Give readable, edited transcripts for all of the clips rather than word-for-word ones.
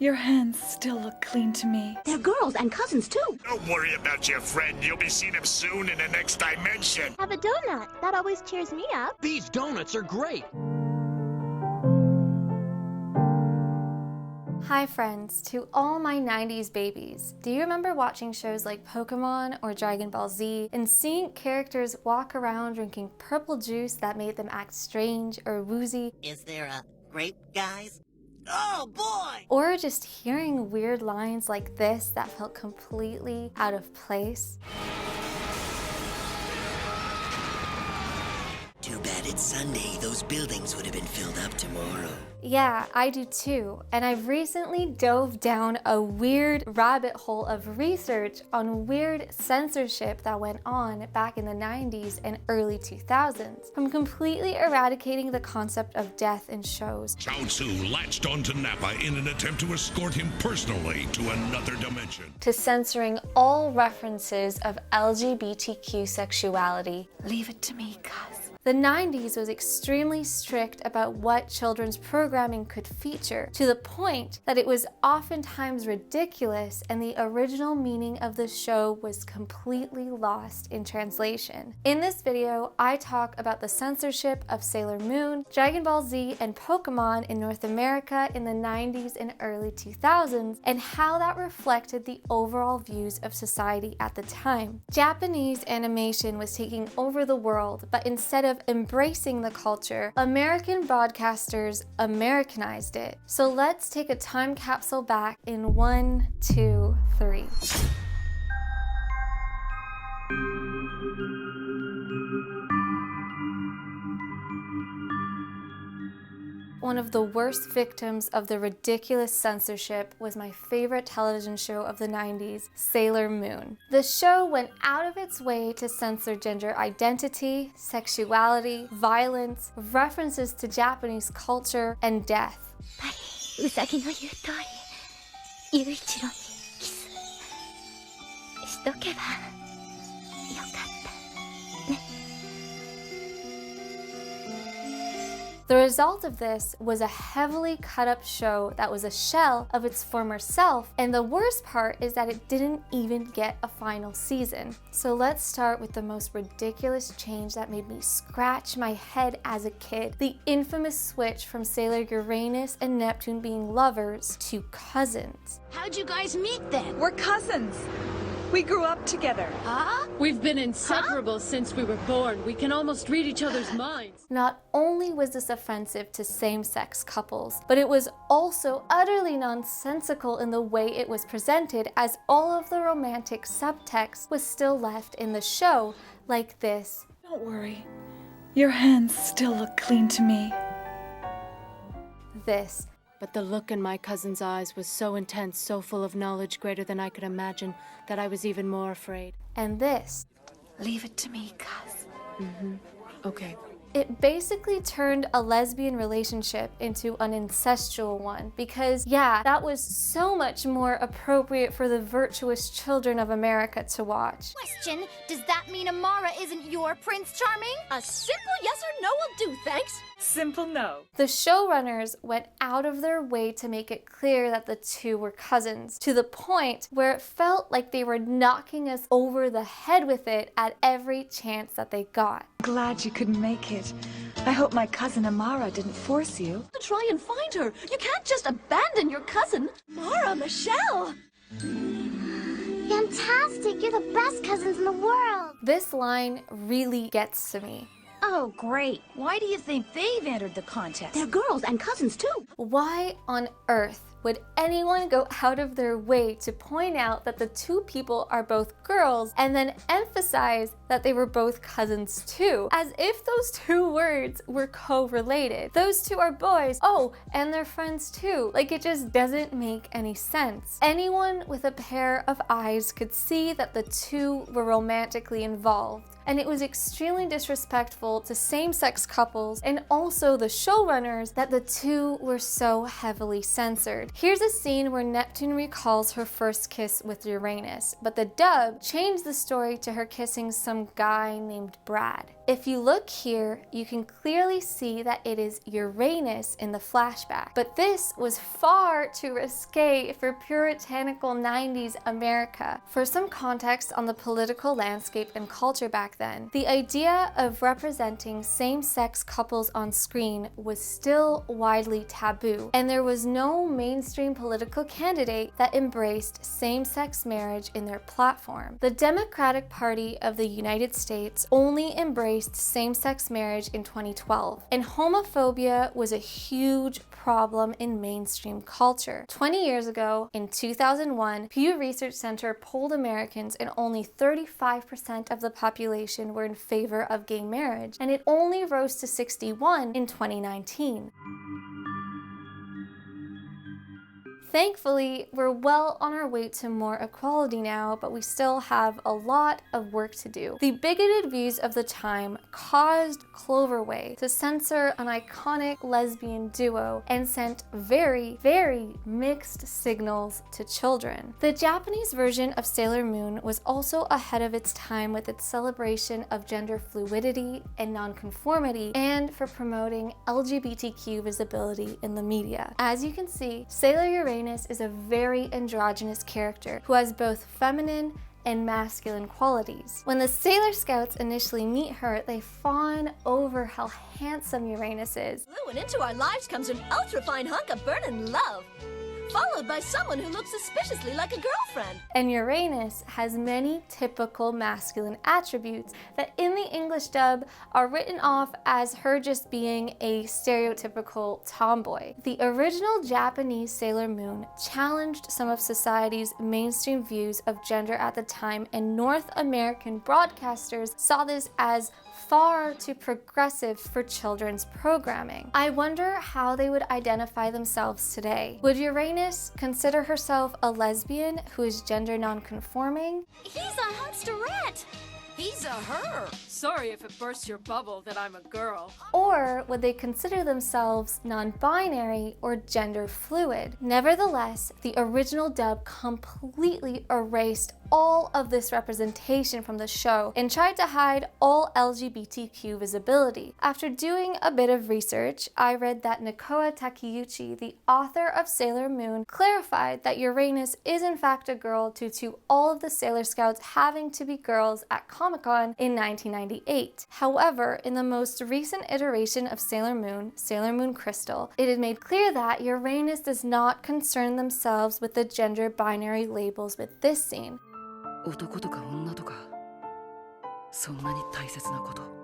Your hands still look clean to me. They're girls and cousins, too. Don't worry about your friend. You'll be seeing him soon in the next dimension. Have a donut. That always cheers me up. These donuts are great. Hi friends, to all my 90s babies. Do you remember watching shows like Pokemon or Dragon Ball Z and seeing characters walk around drinking purple juice that made them act strange or woozy? Is there a grape, guys? Oh boy! Or just hearing weird lines like this that felt completely out of place? Too bad it's Sunday. Those buildings would have been filled up tomorrow. Yeah, I do too. And I've recently dove down a weird rabbit hole of research on weird censorship that went on back in the 90s and early 2000s, from completely eradicating the concept of death in shows. Chaozu Tzu latched onto Nappa in an attempt to escort him personally to another dimension, To censoring all references of LGBTQ sexuality. Leave it to me, cuz. The 90s was extremely strict about what children's programming could feature, to the point that it was oftentimes ridiculous and the original meaning of the show was completely lost in translation. In this video, I talk about the censorship of Sailor Moon, Dragon Ball Z, and Pokemon in North America in the 90s and early 2000s, and how that reflected the overall views of society at the time. Japanese animation was taking over the world, but instead of embracing the culture, American broadcasters Americanized it. So let's take a time capsule back in 1, 2, 3. One of the worst victims of the ridiculous censorship was my favorite television show of the 90s, Sailor Moon. The show went out of its way to censor gender identity, sexuality, violence, references to Japanese culture, and death. ウサギの言う通り、雄一郎にキスしとけばよかったね。The result of this was a heavily cut up show that was a shell of its former self, and the worst part is that it didn't even get a final season. So let's start with the most ridiculous change that made me scratch my head as a kid: the infamous switch from Sailor Uranus and Neptune being lovers to cousins. How'd you guys meet then? We're cousins. We grew up together. Huh? We've been inseparable since we were born. We can almost read each other's minds. Not only was this offensive to same-sex couples, but it was also utterly nonsensical in the way it was presented, as all of the romantic subtext was still left in the show, like this. Don't worry. Your hands still look clean to me. This. But the look in my cousin's eyes was so intense, so full of knowledge greater than I could imagine, that I was even more afraid. And this. Leave it to me, cuz. Okay. It basically turned a lesbian relationship into an incestual one, because yeah, that was so much more appropriate for the virtuous children of America to watch. Question, does that mean Amara isn't your Prince Charming? A simple yes or no will do, thanks. Simple no. The showrunners went out of their way to make it clear that the two were cousins, to the point where it felt like they were knocking us over the head with it at every chance that they got. Glad you could make it. I hope my cousin Amara didn't force you. Try and find her. You can't just abandon your cousin. Mara, Michelle. Fantastic! You're the best cousins in the world! This line really gets to me. Oh, great. Why do you think they've entered the contest? They're girls and cousins, too. Why on earth would anyone go out of their way to point out that the two people are both girls and then emphasize that they were both cousins too, as if those two words were co-related? Those two are boys, oh, and they're friends too. Like, it just doesn't make any sense. Anyone with a pair of eyes could see that the two were romantically involved. And it was extremely disrespectful to same-sex couples and also the showrunners that the two were so heavily censored. Here's a scene where Neptune recalls her first kiss with Uranus, but the dub changed the story to her kissing some guy named Brad. If you look here, you can clearly see that it is Uranus in the flashback. But this was far too risque for puritanical 90s America. For some context on the political landscape and culture back then, the idea of representing same-sex couples on screen was still widely taboo, and there was no mainstream political candidate that embraced same-sex marriage in their platform. The Democratic Party of the United States only embraced same-sex marriage in 2012, and homophobia was a huge problem in mainstream culture. 20 years ago, in 2001, Pew Research Center polled Americans and only 35% of the population were in favor of gay marriage, and it only rose to 61 in 2019. Thankfully, we're well on our way to more equality now, but we still have a lot of work to do. The bigoted views of the time caused Cloverway to censor an iconic lesbian duo and sent very, very mixed signals to children. The Japanese version of Sailor Moon was also ahead of its time with its celebration of gender fluidity and nonconformity, and for promoting LGBTQ visibility in the media. As you can see, Sailor Uranus is a very androgynous character who has both feminine and masculine qualities. When the Sailor Scouts initially meet her, they fawn over how handsome Uranus is. Blue, and into our lives comes an ultra-fine hunk of burning love, followed by someone who looks suspiciously like a girlfriend. And Uranus has many typical masculine attributes that in the English dub are written off as her just being a stereotypical tomboy. The original Japanese Sailor Moon challenged some of society's mainstream views of gender at the time, and North American broadcasters saw this as far too progressive for children's programming. I wonder how they would identify themselves today. Would Uranus consider herself a lesbian who is gender non-conforming? He's a hunsterette! He's a her! Sorry if it bursts your bubble that I'm a girl. Or would they consider themselves non-binary or gender fluid? Nevertheless, the original dub completely erased all of this representation from the show and tried to hide all LGBTQ visibility. After doing a bit of research, I read that Nakoa Takeuchi, the author of Sailor Moon, clarified that Uranus is in fact a girl due to all of the Sailor Scouts having to be girls at Comic-Con in 1998. However, in the most recent iteration of Sailor Moon Crystal, it had made clear that Uranus does not concern themselves with the gender binary labels with this scene. 男とか女とかそんなに大切なこと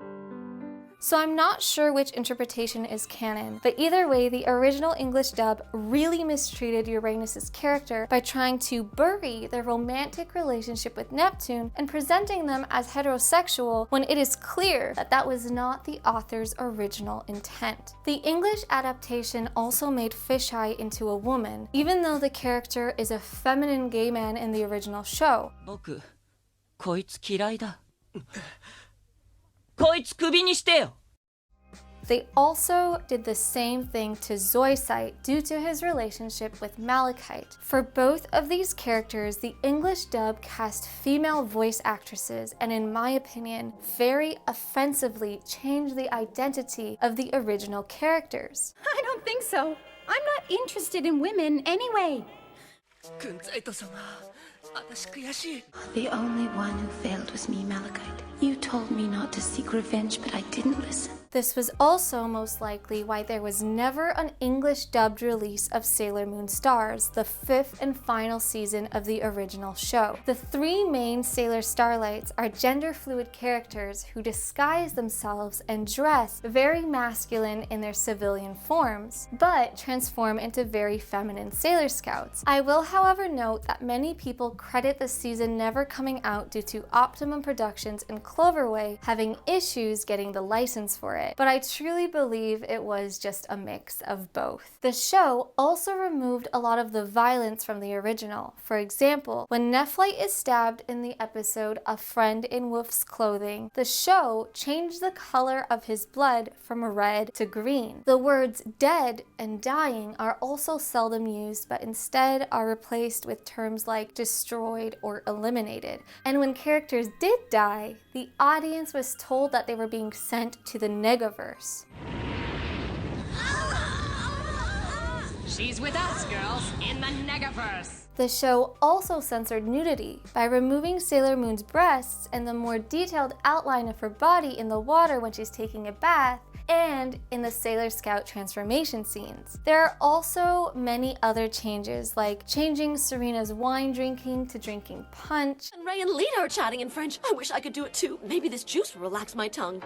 So I'm not sure which interpretation is canon, but either way, the original English dub really mistreated Uranus's character by trying to bury their romantic relationship with Neptune and presenting them as heterosexual when it is clear that that was not the author's original intent. The English adaptation also made Fisheye into a woman, even though the character is a feminine gay man in the original show. 僕こいつ嫌いだこいつクビにしてよ They also did the same thing to Zoisite due to his relationship with Malachite. For both of these characters, the English dub cast female voice actresses and, in my opinion, very offensively changed the identity of the original characters. I don't think so. I'm not interested in women anyway. 軍在と様私悔しい The only one who failed was me, Malachite. You told me not to seek revenge, but I didn't listen. This was also most likely why there was never an English dubbed release of Sailor Moon Stars, the 5th and final season of the original show. The three main Sailor Starlights are gender fluid characters who disguise themselves and dress very masculine in their civilian forms, but transform into very feminine Sailor Scouts. I will, however, note that many people credit the season never coming out due to Optimum Productions and Cloverway having issues getting the license for it, but I truly believe it was just a mix of both. The show also removed a lot of the violence from the original. For example, when Nephilim is stabbed in the episode A Friend in Wolf's Clothing, the show changed the color of his blood from red to green. The words dead and dying are also seldom used, but instead are replaced with terms like destroyed or eliminated. And when characters did die, the audience was told that they were being sent to the Negaverse. She's with us, girls, in the Negaverse. The show also censored nudity by removing Sailor Moon's breasts and the more detailed outline of her body in the water when she's taking a bath, and in the Sailor Scout transformation scenes. There are also many other changes, like changing Serena's wine drinking to drinking punch. And Ray and Lita are chatting in French. I wish I could do it too. Maybe this juice will relax my tongue.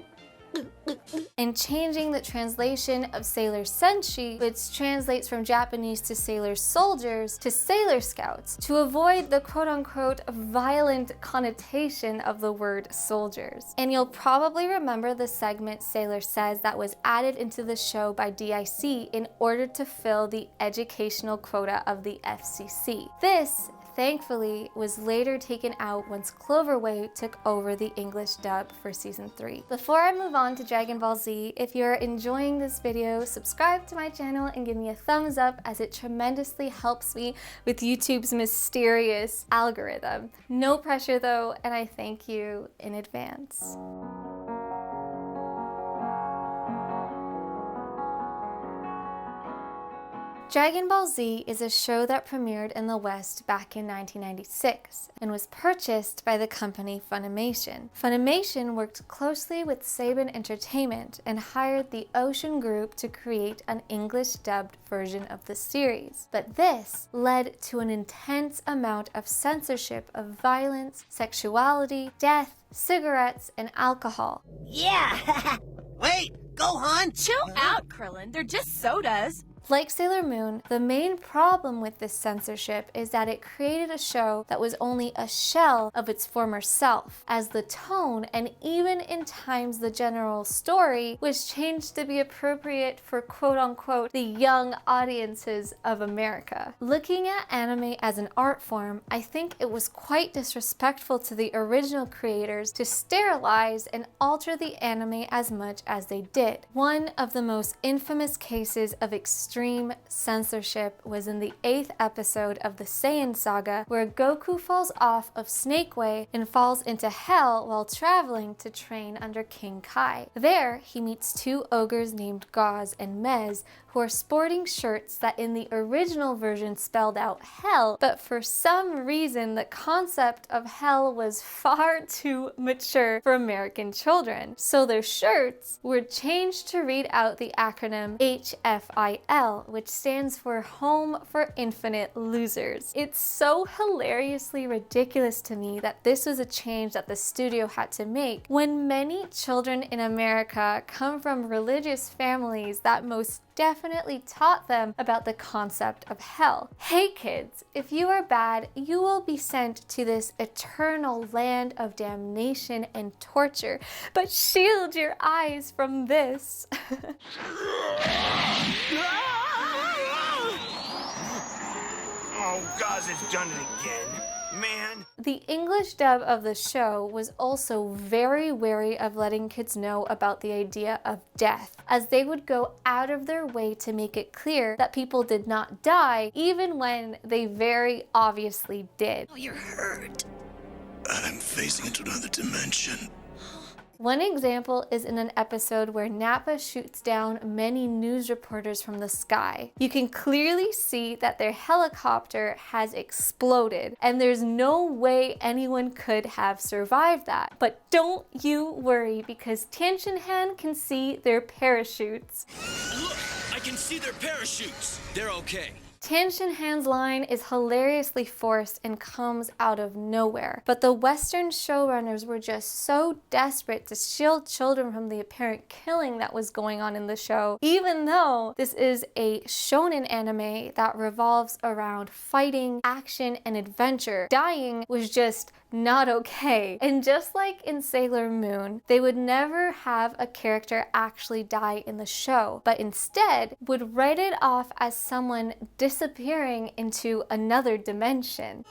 And changing the translation of Sailor Senshi, which translates from Japanese to Sailor Soldiers, to Sailor Scouts, to avoid the quote-unquote violent connotation of the word soldiers. And you'll probably remember the segment Sailor Says that was added into the show by DIC in order to fill the educational quota of the FCC. This, thankfully, was later taken out once Cloverway took over the English dub for season 3. Before I move on to Dragon Ball Z, if you're enjoying this video, subscribe to my channel and give me a thumbs up, as it tremendously helps me with YouTube's mysterious algorithm. No pressure though, and I thank you in advance. Dragon Ball Z is a show that premiered in the West back in 1996 and was purchased by the company Funimation. Funimation worked closely with Saban Entertainment and hired the Ocean Group to create an English-dubbed version of the series. But this led to an intense amount of censorship of violence, sexuality, death, cigarettes, and alcohol. Yeah! Wait, Gohan! Chill out, Krillin. They're just sodas. Like Sailor Moon, the main problem with this censorship is that it created a show that was only a shell of its former self, as the tone and even in times the general story was changed to be appropriate for quote-unquote the young audiences of America. Looking at anime as an art form, I think it was quite disrespectful to the original creators to sterilize and alter the anime as much as they did. One of the most infamous cases of extreme censorship was in the 8th episode of the Saiyan saga, where Goku falls off of Snake Way and falls into hell while traveling to train under King Kai. There, he meets two ogres named Gauze and Mez, who are sporting shirts that in the original version spelled out hell, but for some reason the concept of hell was far too mature for American children. So their shirts were changed to read out the acronym HFIL, which stands for Home for Infinite Losers. It's so hilariously ridiculous to me that this was a change that the studio had to make when many children in America come from religious families that most definitely taught them about the concept of hell. Hey kids, if you are bad, you will be sent to this eternal land of damnation and torture, but shield your eyes from this. Oh, Gauze has done it again. Man. The English dub of the show was also very wary of letting kids know about the idea of death, as they would go out of their way to make it clear that people did not die, even when they very obviously did. Oh, you're hurt. I'm phasing into another dimension. One example is in an episode where Nappa shoots down many news reporters from the sky. You can clearly see that their helicopter has exploded, and there's no way anyone could have survived that. But don't you worry, because Tianshinhan can see their parachutes. Look, I can see their parachutes. They're okay. Tan Shin-han's line is hilariously forced and comes out of nowhere, but the Western showrunners were just so desperate to shield children from the apparent killing that was going on in the show, even though this is a shonen anime that revolves around fighting, action, and adventure. Dying was just not okay. And just like in Sailor Moon, they would never have a character actually die in the show, but instead would write it off as someone disappearing into another dimension.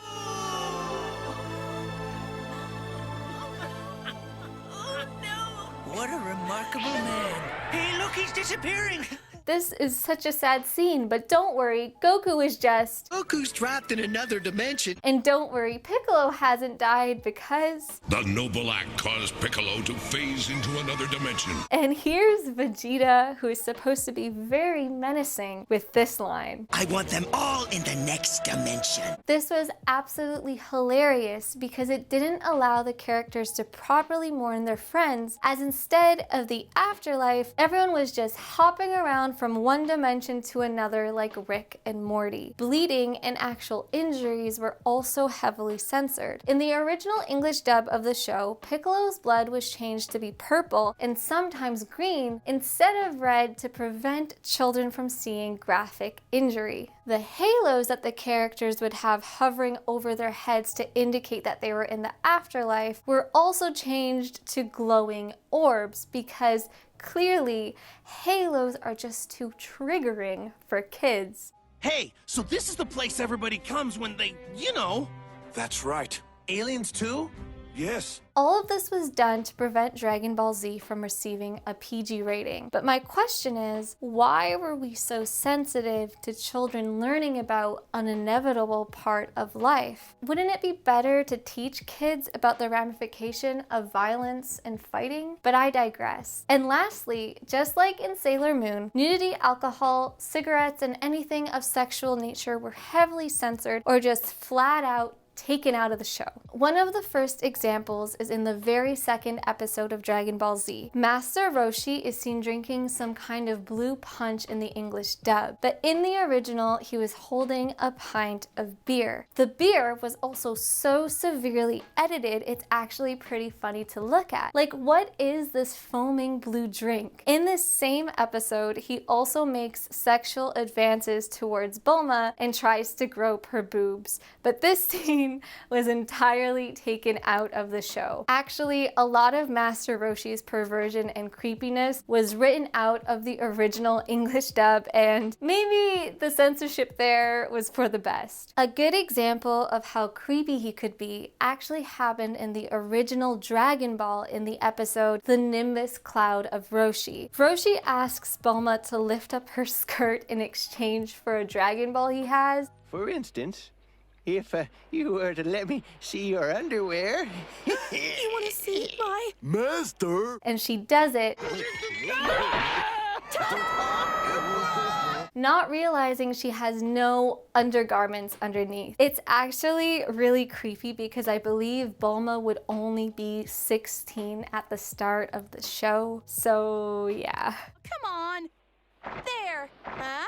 What a remarkable man. Hey, look, he's disappearing. This is such a sad scene, but don't worry, Goku is just... Goku's trapped in another dimension. And don't worry, Piccolo hasn't died because... The noble act caused Piccolo to phase into another dimension. And here's Vegeta, who is supposed to be very menacing, with this line. I want them all in the next dimension. This was absolutely hilarious because it didn't allow the characters to properly mourn their friends, as instead of the afterlife, everyone was just hopping around from one dimension to another like Rick and Morty. Bleeding and actual injuries were also heavily censored. In the original English dub of the show, Piccolo's blood was changed to be purple and sometimes green instead of red to prevent children from seeing graphic injury. The halos that the characters would have hovering over their heads to indicate that they were in the afterlife were also changed to glowing orbs because clearly, halos are just too triggering for kids. Hey, so this is the place everybody comes when they, you know. That's right. Aliens too? Yes. All of this was done to prevent Dragon Ball Z from receiving a PG rating. But my question is, why were we so sensitive to children learning about an inevitable part of life? Wouldn't it be better to teach kids about the ramification of violence and fighting? But I digress. And lastly, just like in Sailor Moon, nudity, alcohol, cigarettes, and anything of sexual nature were heavily censored or just flat out taken out of the show. One of the first examples is in the very second episode of Dragon Ball Z. Master Roshi is seen drinking some kind of blue punch in the English dub, but in the original he was holding a pint of beer. The beer was also so severely edited it's actually pretty funny to look at. Like, what is this foaming blue drink? In this same episode, he also makes sexual advances towards Bulma and tries to grope her boobs, but this scene was entirely taken out of the show. Actually, a lot of Master Roshi's perversion and creepiness was written out of the original English dub, and maybe the censorship there was for the best. A good example of how creepy he could be actually happened in the original Dragon Ball in the episode The Nimbus Cloud of Roshi. Roshi asks Bulma to lift up her skirt in exchange for a Dragon Ball he has. For instance, if you were to let me see your underwear. You want to see my... Master! And she does it. Not realizing she has no undergarments underneath. It's actually really creepy because I believe Bulma would only be 16 at the start of the show. So yeah. Come on. There. Huh?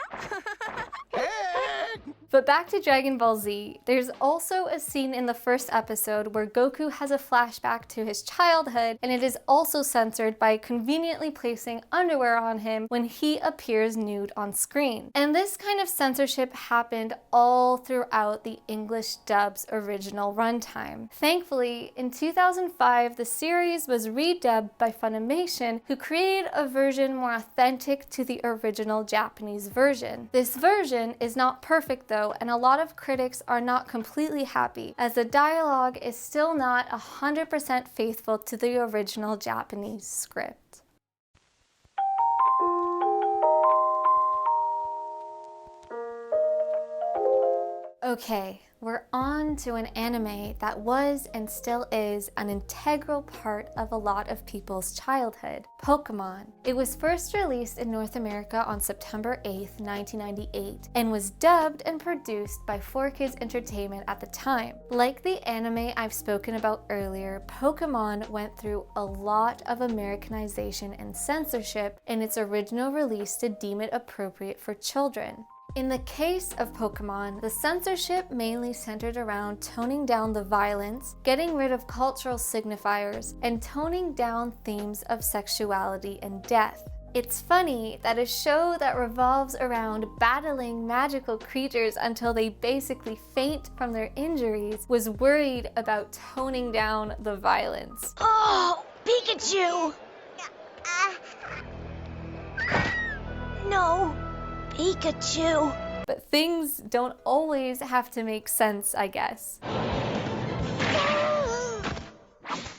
But back to Dragon Ball Z, there's also a scene in the first episode where Goku has a flashback to his childhood, and it is also censored by conveniently placing underwear on him when he appears nude on screen. And this kind of censorship happened all throughout the English dub's original runtime. Thankfully, in 2005, the series was redubbed by Funimation, who created a version more authentic to the original Japanese version. This version is not perfect though, and a lot of critics are not completely happy, as the dialogue is still not 100% faithful to the original Japanese script. Okay, we're on to an anime that was and still is an integral part of a lot of people's childhood, Pokemon. It was first released in North America on September 8th, 1998, and was dubbed and produced by 4Kids Entertainment at the time. Like the anime I've spoken about earlier, Pokemon went through a lot of Americanization and censorship in its original release to deem it appropriate for children. In the case of Pokemon, the censorship mainly centered around toning down the violence, getting rid of cultural signifiers, and toning down themes of sexuality and death. It's funny that a show that revolves around battling magical creatures until they basically faint from their injuries was worried about toning down the violence. Oh, Pikachu! No, Pikachu. But things don't always have to make sense, I guess.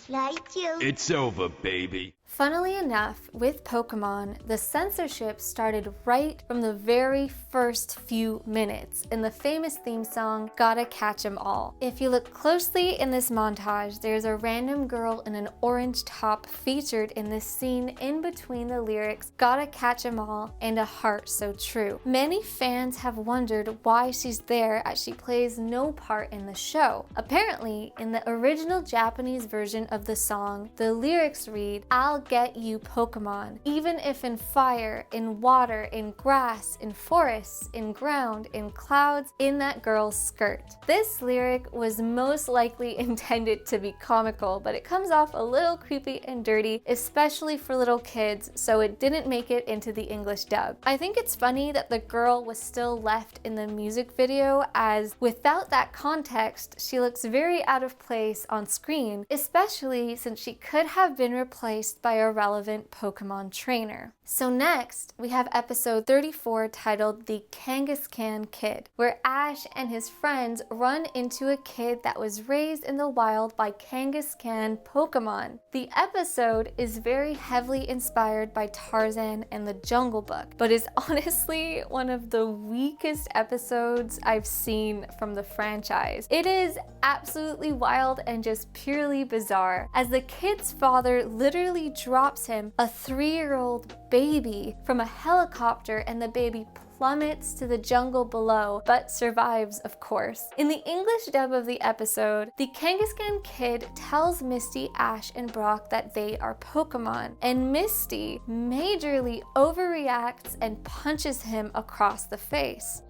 Like you. It's over, baby. Funnily enough, with Pokemon, the censorship started right from the very first few minutes in the famous theme song, Gotta Catch 'Em All. If you look closely in this montage, there's a random girl in an orange top featured in this scene in between the lyrics, Gotta Catch 'Em All and A Heart So True. Many fans have wondered why she's there as she plays no part in the show. Apparently, in the original Japanese version of the song, the lyrics read, I'll get you Pokemon, even if in fire, in water, in grass, in forests, in ground, in clouds, in that girl's skirt. This lyric was most likely intended to be comical, but it comes off a little creepy and dirty, especially for little kids, so it didn't make it into the English dub. I think it's funny that the girl was still left in the music video, as without that context, she looks very out of place on screen, especially since she could have been replaced by a relevant Pokemon trainer. So next, we have episode 34 titled The Kangaskhan Kid, where Ash and his friends run into a kid that was raised in the wild by Kangaskhan Pokemon. The episode is very heavily inspired by Tarzan and the Jungle Book, but is honestly one of the weakest episodes I've seen from the franchise. It is absolutely wild and just purely bizarre, as the kid's father literally drops him, a 3-year-old baby, from a helicopter, and the baby plummets to the jungle below, but survives, of course. In the English dub of the episode, the Kangaskhan Kid tells Misty, Ash, and Brock that they are Pokemon, and Misty majorly overreacts and punches him across the face.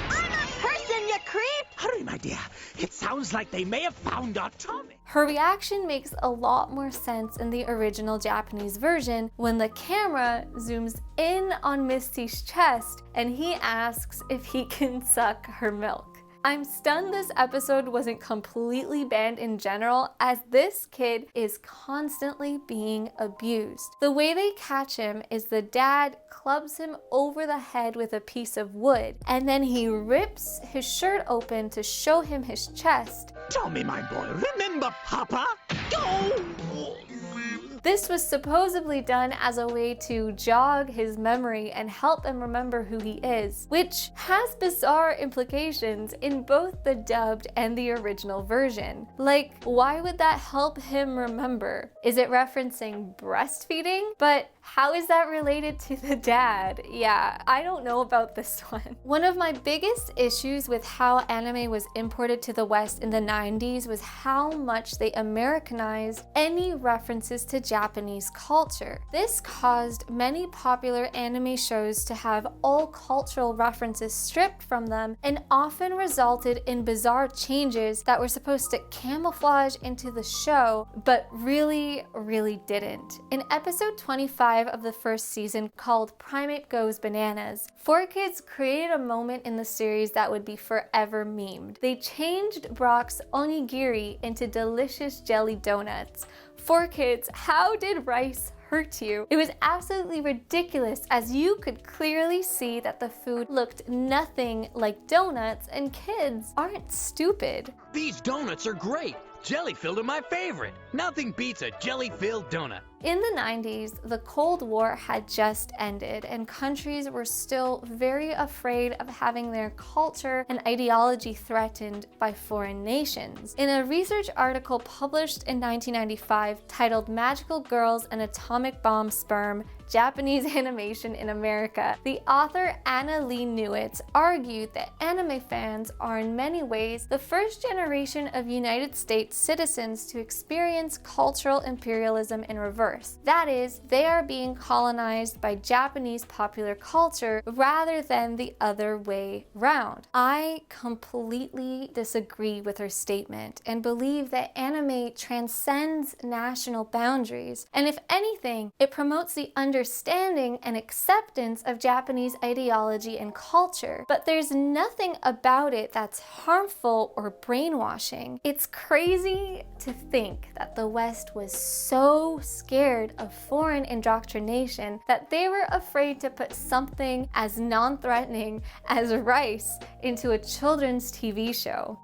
Person, you creep! Hurry, my dear. It sounds like they may have found our Tommy. Her reaction makes a lot more sense in the original Japanese version when the camera zooms in on Misty's chest and he asks if he can suck her milk. I'm stunned this episode wasn't completely banned in general, as this kid is constantly being abused. The way they catch him is the dad clubs him over the head with a piece of wood, and then he rips his shirt open to show him his chest. Tommy, my boy, remember Papa? Go! This was supposedly done as a way to jog his memory and help him remember who he is, which has bizarre implications in both the dubbed and the original version. Like, why would that help him remember? Is it referencing breastfeeding? But how is that related to the dad? Yeah, I don't know about this one. One of my biggest issues with how anime was imported to the West in the 90s was how much they Americanized any references to Japanese culture. This caused many popular anime shows to have all cultural references stripped from them, and often resulted in bizarre changes that were supposed to camouflage into the show, but really didn't. In episode 25 of the first season, called Primate Goes Bananas, 4Kids created a moment in the series that would be forever memed. They changed Brock's onigiri into delicious jelly donuts. 4Kids, how did rice hurt you? It was absolutely ridiculous, as you could clearly see that the food looked nothing like donuts, and kids aren't stupid. These donuts are great. Jelly-filled are my favorite. Nothing beats a jelly-filled donut. In the 90s, the Cold War had just ended, and countries were still very afraid of having their culture and ideology threatened by foreign nations. In a research article published in 1995 titled Magical Girls and Atomic Bomb Sperm, Japanese animation in America. The author Anna Lee Newitz argued that anime fans are in many ways the first generation of United States citizens to experience cultural imperialism in reverse. That is, they are being colonized by Japanese popular culture rather than the other way round. I completely disagree with her statement and believe that anime transcends national boundaries, and if anything, it promotes the understanding and acceptance of Japanese ideology and culture. But there's nothing about it that's harmful or brainwashing. It's crazy to think that the West was so scared of foreign indoctrination that they were afraid to put something as non-threatening as rice into a children's TV show.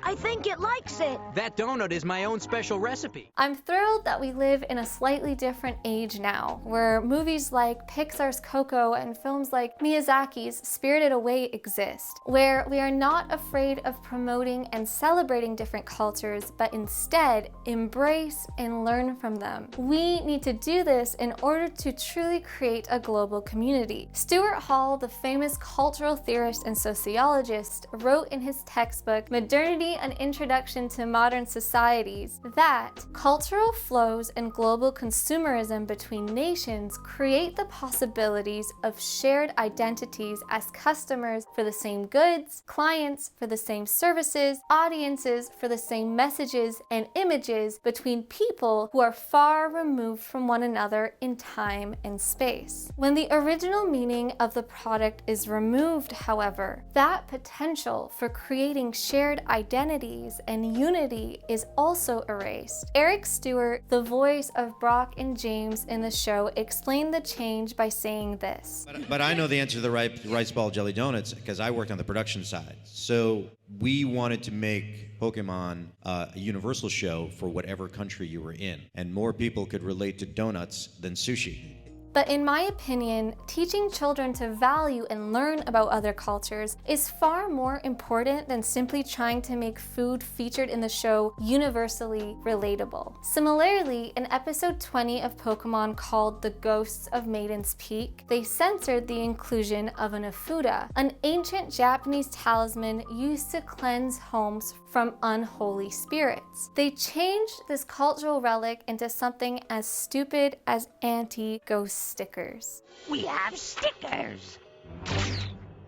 I think it likes it. That donut is my own special recipe. I'm thrilled that we live in a slightly different age now, where movies like Pixar's Coco and films like Miyazaki's Spirited Away exist, where we are not afraid of promoting and celebrating different cultures, but instead embrace and learn from them. We need to do this in order to truly create a global community. Stuart Hall, the famous cultural theorist and sociologist, wrote in his textbook, Modernity: An Introduction to Modern Societies, that cultural flows and global consumerism between nations create the possibilities of shared identities as customers for the same goods, clients for the same services, audiences for the same messages and images between people who are far removed from one another in time and space. When the original meaning of the product is removed, however, that potential for creating shared identities and unity is also erased. Eric Stewart, the voice of Brock and James in the show, explained the change by saying this. But I know the answer to the rice ball jelly donuts because I worked on the production side. So we wanted to make Pokemon a universal show for whatever country you were in, and more people could relate to donuts than sushi. But in my opinion, teaching children to value and learn about other cultures is far more important than simply trying to make food featured in the show universally relatable. Similarly, in episode 20 of Pokemon called The Ghosts of Maiden's Peak, they censored the inclusion of an Afuda, an ancient Japanese talisman used to cleanse homes from unholy spirits. They changed this cultural relic into something as stupid as anti-ghost stickers. We have stickers.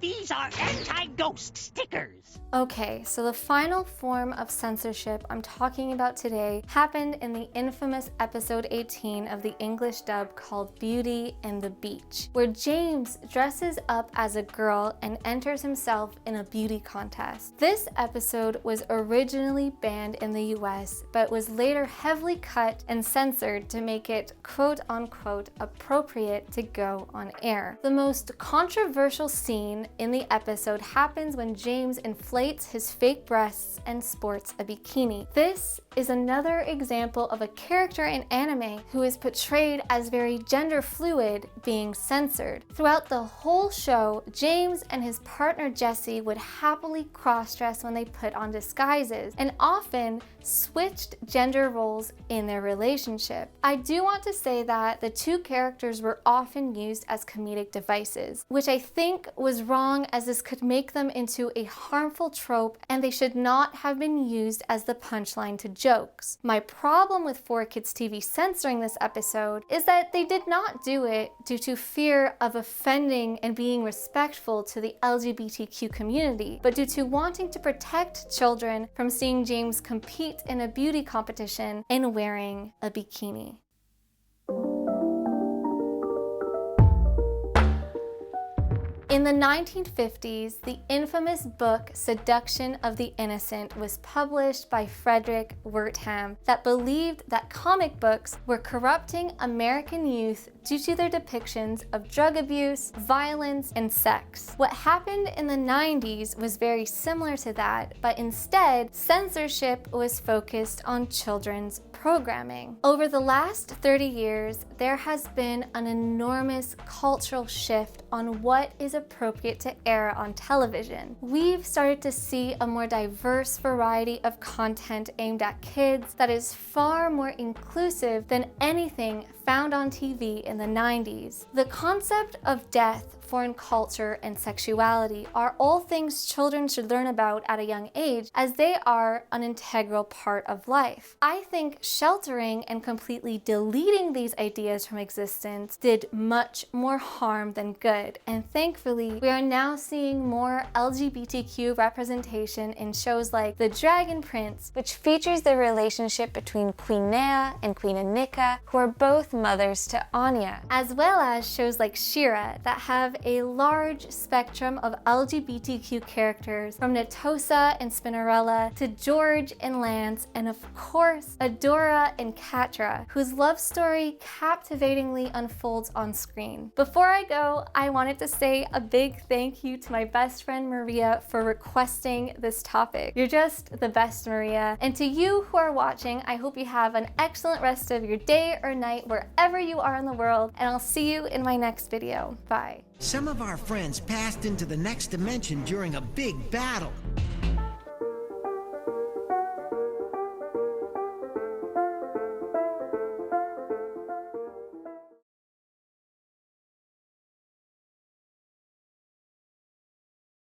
These are anti-ghost stickers. Okay, so the final form of censorship I'm talking about today happened in the infamous episode 18 of the English dub called Beauty and the Beach, where James dresses up as a girl and enters himself in a beauty contest. This episode was originally banned in the US, but was later heavily cut and censored to make it quote-unquote appropriate to go on air. The most controversial scene in the episode happens when James inflates his fake breasts and sports a bikini. This is another example of a character in anime who is portrayed as very gender fluid being censored. Throughout the whole show, James and his partner Jesse would happily cross-dress when they put on disguises, and often switched gender roles in their relationship. I do want to say that the two characters were often used as comedic devices, which I think was wrong, as this could make them into a harmful trope and they should not have been used as the punchline to jokes. My problem with 4Kids TV censoring this episode is that they did not do it due to fear of offending and being respectful to the LGBTQ community, but due to wanting to protect children from seeing James compete in a beauty competition and wearing a bikini. In the 1950s, the infamous book Seduction of the Innocent was published by Frederick Wertham that believed that comic books were corrupting American youth due to their depictions of drug abuse, violence, and sex. What happened in the 90s was very similar to that, but instead, censorship was focused on children's programming. Over the last 30 years, there has been an enormous cultural shift on what is appropriate to air on television. We've started to see a more diverse variety of content aimed at kids that is far more inclusive than anything found on TV in the 90s. The concept of death, foreign culture, and sexuality are all things children should learn about at a young age, as they are an integral part of life. I think sheltering and completely deleting these ideas from existence did much more harm than good, and thankfully we are now seeing more LGBTQ representation in shows like The Dragon Prince, which features the relationship between Queen Nea and Queen Anika, who are both mothers to Anya, as well as shows like She-Ra that have a large spectrum of LGBTQ characters, from Natosa and Spinnerella to George and Lance, and of course Adora and Catra, whose love story captivatingly unfolds on screen. Before I go, I wanted to say a big thank you to my best friend Maria for requesting this topic. You're just the best, Maria. And to you who are watching, I hope you have an excellent rest of your day or night wherever you are in the world, and I'll see you in my next video. Bye. Some of our friends passed into the next dimension during a big battle.